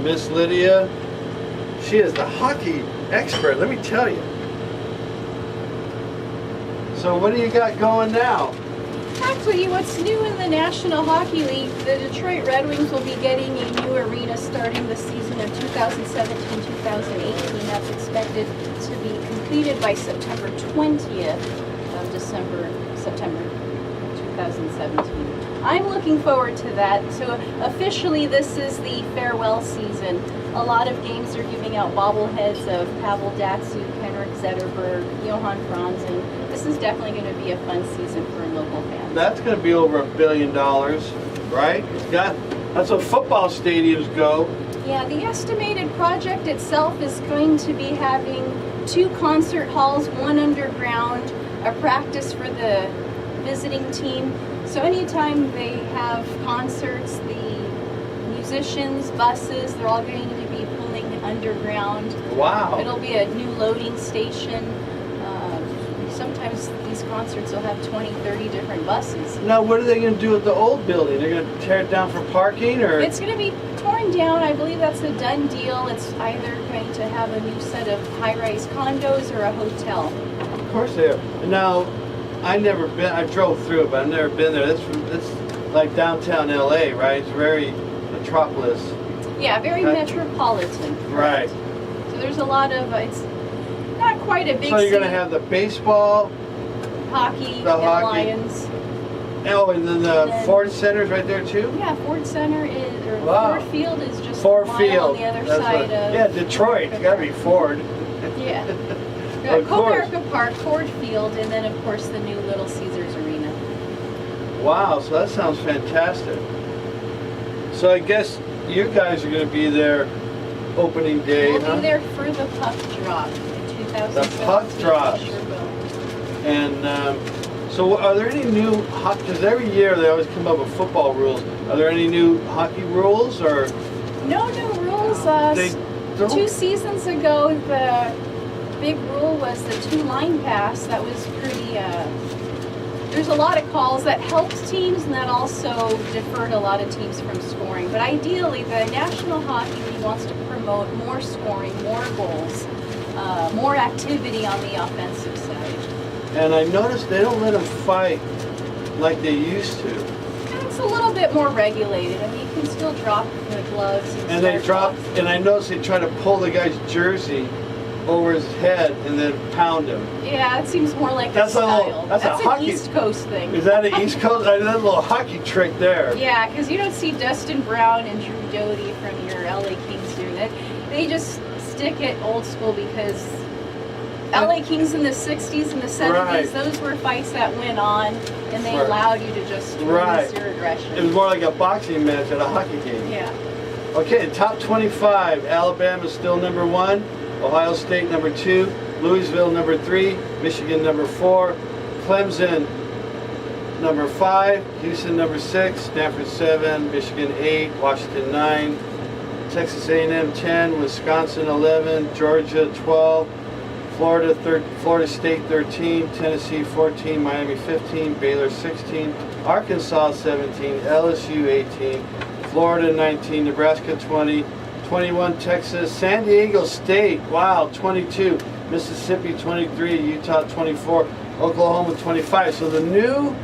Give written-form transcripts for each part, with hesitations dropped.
Miss Lydia. She is the hockey expert, let me tell you. So what do you got going now? Actually, what's new in the National Hockey League, the Detroit Red Wings will be getting a new arena starting the season of 2017-2018. That's expected to be completed by September 20th of September 2017. I'm looking forward to that. So officially this is the farewell season. A lot of games are giving out bobbleheads of Pavel Datsyuk, Henrik Zetterberg, Johan Franzen. This is definitely going to be a fun season for local fans. That's going to be over $1 billion, right? That's what football stadiums go. Yeah, the estimated project itself is going to be having 2 concert halls, 1 underground, a practice for the visiting team. So anytime they have concerts, the musicians, buses, they're all going to be pulling underground. Wow. It'll be a new loading station. Sometimes these concerts will have 20, 30 different buses. Now, what are they going to do with the old building? They're going to tear it down for parking, or? It's going to be torn down. I believe that's a done deal. It's either going to have a new set of high-rise condos or a hotel. Of course they are. Now, I drove through it, but I've never been there. It's like downtown LA, right? It's very metropolis. Yeah, very metropolitan. Right. So there's a lot of, it's not quite a big So you're city. going to have the baseball, hockey, the and hockey. Lions. Oh, and then the Ford Center's right there too? Yeah, Ford Center is, or Wow. Ford Field is just Ford a mile Field. on the other That's side what, of... yeah, Detroit. It's got to be Ford. Yeah. Of course. Comerica Park, Ford Field, and then of course the new Little Caesars Arena. Wow, so that sounds fantastic. So I guess you guys are going to be there opening day, We'll huh? be there for the puck drop in 2017. The puck drop. Sure will. And so are there any new hockey, because every year they always come up with football rules. Are there any new hockey rules, or? No new rules. They don't? 2 seasons ago, the big rule was the 2-line pass. That was pretty, there's a lot of calls that helped teams and that also deferred a lot of teams from scoring. But ideally, the National Hockey League wants to promote more scoring, more goals, more activity on the offensive side. And I noticed they don't let them fight like they used to. And it's a little bit more regulated. I mean, you can still drop the gloves. And they drop, and I noticed they try to pull the guy's jersey over his head and then pound him. Yeah, it seems more like That's a style. that's a an hockey, East Coast thing. Is that an East Coast? That's a little hockey trick there. Yeah, because you don't see Dustin Brown and Drew Doughty from your LA Kings doing that. They just stick it old school because LA Kings in the 60s and the 70s, Right. those were fights that went on and they Right. allowed you to just release your aggression. It was more like a boxing match at a hockey game. Yeah. Okay, top 25. Alabama still number 1. Ohio State number 2. Louisville number 3. Michigan number 4. Clemson number 5. Houston number 6. Stanford 7. Michigan 8. Washington 9. Texas A&M 10. Wisconsin 11. Georgia 12. Florida State 13, Tennessee 14, Miami 15, Baylor 16, Arkansas 17, LSU 18, Florida 19, Nebraska 20, 21 Texas, San Diego State, wow, 22, Mississippi 23, Utah 24, Oklahoma 25. So the new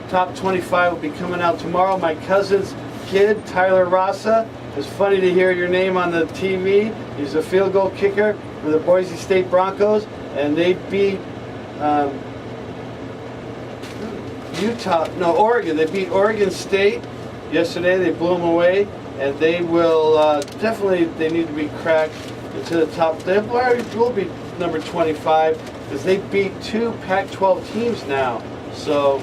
top 25 will be coming out tomorrow. My cousin's kid, Tyler Rasa, it's funny to hear your name on the TV. He's a field goal kicker for the Boise State Broncos, and they beat Oregon. They beat Oregon State yesterday. They blew them away, and they will definitely. They need to be cracked into the top. They will be number 25 because they beat 2 Pac-12 teams now. So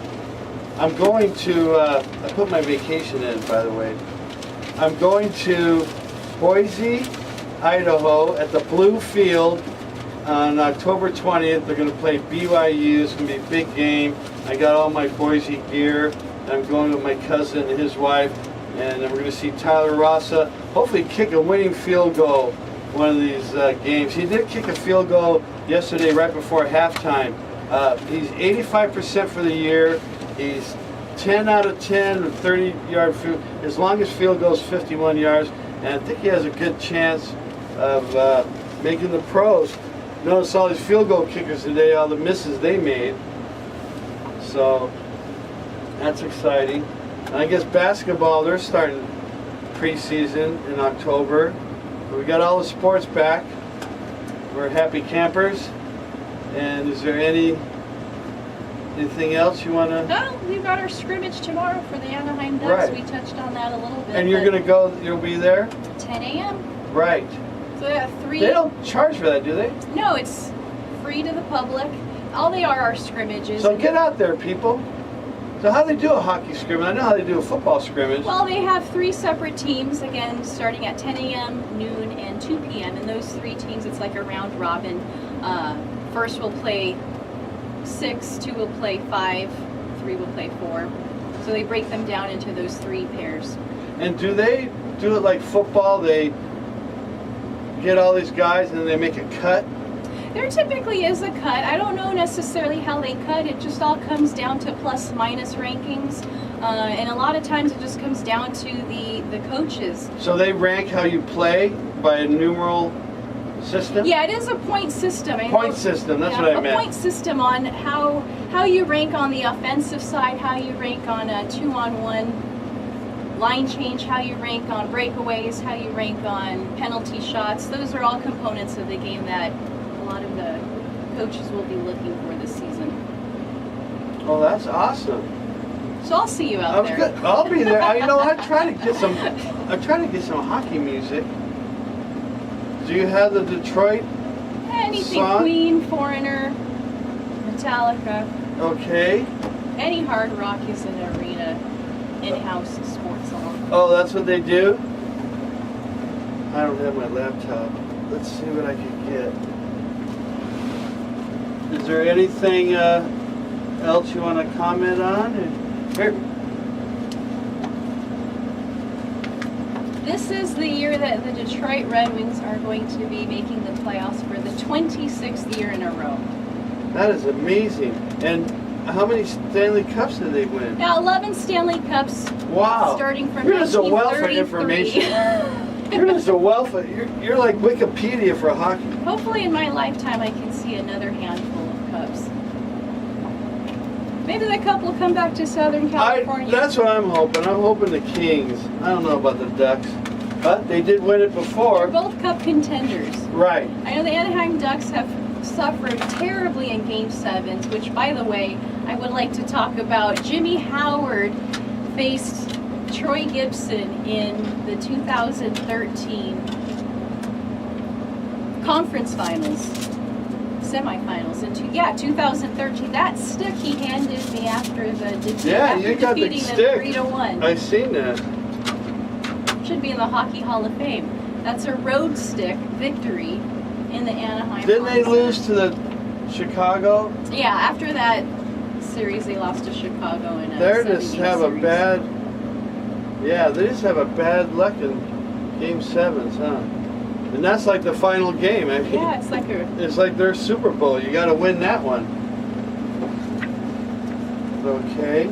I'm going to. I put my vacation in, by the way. I'm going to Boise, Idaho at the Blue Field on October 20th. They're going to play BYU. It's going to be a big game. I got all my Boise gear. I'm going with my cousin and his wife, and we're going to see Tyler Rasa hopefully kick a winning field goal one of these games. He did kick a field goal yesterday right before halftime. He's 85% for the year. He's 10 out of 10 with 30-yard field. His longest field goal is 51 yards, and I think he has a good chance of making the pros. Notice all these field goal kickers today, all the misses they made. So that's exciting. And I guess basketball, they're starting preseason in October. We got all the sports back. We're happy campers. And is there anything else you want to? No, we've got our scrimmage tomorrow for the Anaheim Ducks. Right. We touched on that a little bit. And you're going to go, you'll be there? 10 a.m. Right. So yeah, 3. They don't charge for that, do they? No, it's free to the public. All they are scrimmages. So get out there, people. So how do they do a hockey scrimmage? I know how they do a football scrimmage. Well, they have 3 separate teams, again, starting at 10 a.m., noon, and 2 p.m. And those 3 teams, it's like a round robin. First will play 6, 2 will play 5, 3 will play 4. So they break them down into those 3 pairs. And do they do it like football? They get all these guys and then they make a cut? There typically is a cut. I don't know necessarily how they cut. It just all comes down to plus minus rankings. And a lot of times it just comes down to the coaches. So they rank how you play by a numeral system? Yeah, it is a point system. Point system, that's what I meant. A point system on how you rank on the offensive side, how you rank on a 2-on-1 line change, how you rank on breakaways, how you rank on penalty shots. Those are all components of the game that a lot of the coaches will be looking for this season. Oh, that's awesome. So I'll see you out there. Good. I'll be there. You know, I'm trying to get some hockey music. Do you have the Detroit Anything song? Queen, Foreigner, Metallica, Okay. any hard rock is an arena in-house sports song. Oh, that's what they do? I don't have my laptop. Let's see what I can get. Is there anything else you want to comment on? Here. This is the year that the Detroit Red Wings are going to be making the playoffs for the 26th year in a row. That is amazing. And how many Stanley Cups did they win? Now, 11 Stanley Cups. Wow. Starting from You're just a wealth of 1933. information. You're just a wealth of, you're like Wikipedia for hockey. Hopefully in my lifetime I can see another handful of cups. Maybe the cup will come back to Southern California. That's what I'm hoping. I'm hoping the Kings. I don't know about the Ducks. But they did win it before. They're both cup contenders. Right. I know the Anaheim Ducks have suffered terribly in Game 7s, which, by the way, I would like to talk about. Jimmy Howard faced Troy Gibson in the 2013 conference finals, semifinals. 2013. That stick he handed me after the defeat. Yeah, after you got the defeating them stick. 3-1. I seen that. Should be in the Hockey Hall of Fame. That's a road stick victory in the Anaheim. Didn't they Honda. lose to the Chicago? Yeah, after that series, they lost to Chicago in a They just 7-game have a series. bad. Yeah, they just have a bad luck in Game 7s, huh? And that's like the final game. I mean, Yeah, it's like a. it's like their Super Bowl. You got to win that one. Okay.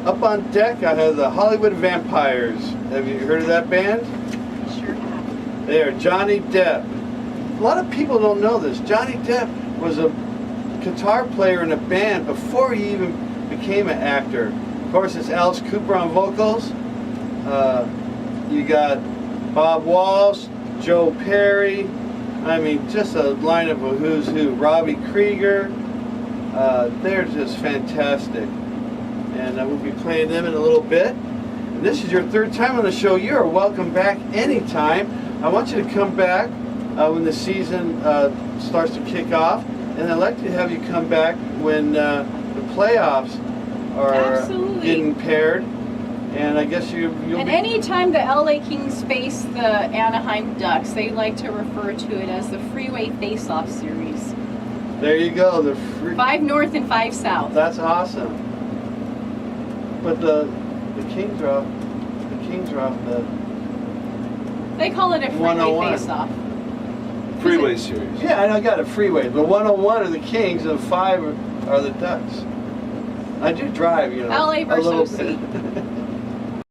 Up on deck, I have the Hollywood Vampires. Have you heard of that band? Sure have. They are Johnny Depp. A lot of people don't know this. Johnny Depp was a guitar player in a band before he even became an actor. Of course, it's Alice Cooper on vocals. You got Bob Walsh, Joe Perry. I mean, just a lineup of who's who. Robbie Krieger. They're just fantastic. And we'll be playing them in a little bit. And this is your 3rd time on the show. You are welcome back anytime. I want you to come back when the season starts to kick off. And I'd like to have you come back when the playoffs are Absolutely. getting paired. And I guess you'll And be... any time the LA Kings face the Anaheim Ducks, they like to refer to it as the Freeway Face-Off Series. There you go. 5 North and 5 South. That's awesome. But the Kings are off. The Kings are off the They call it a Freeway 101. Face-Off. Freeway series. Yeah, I got a freeway. The 101 are the Kings, and the 5 are the Ducks. I do drive, you know. LA a little versus bit. OC.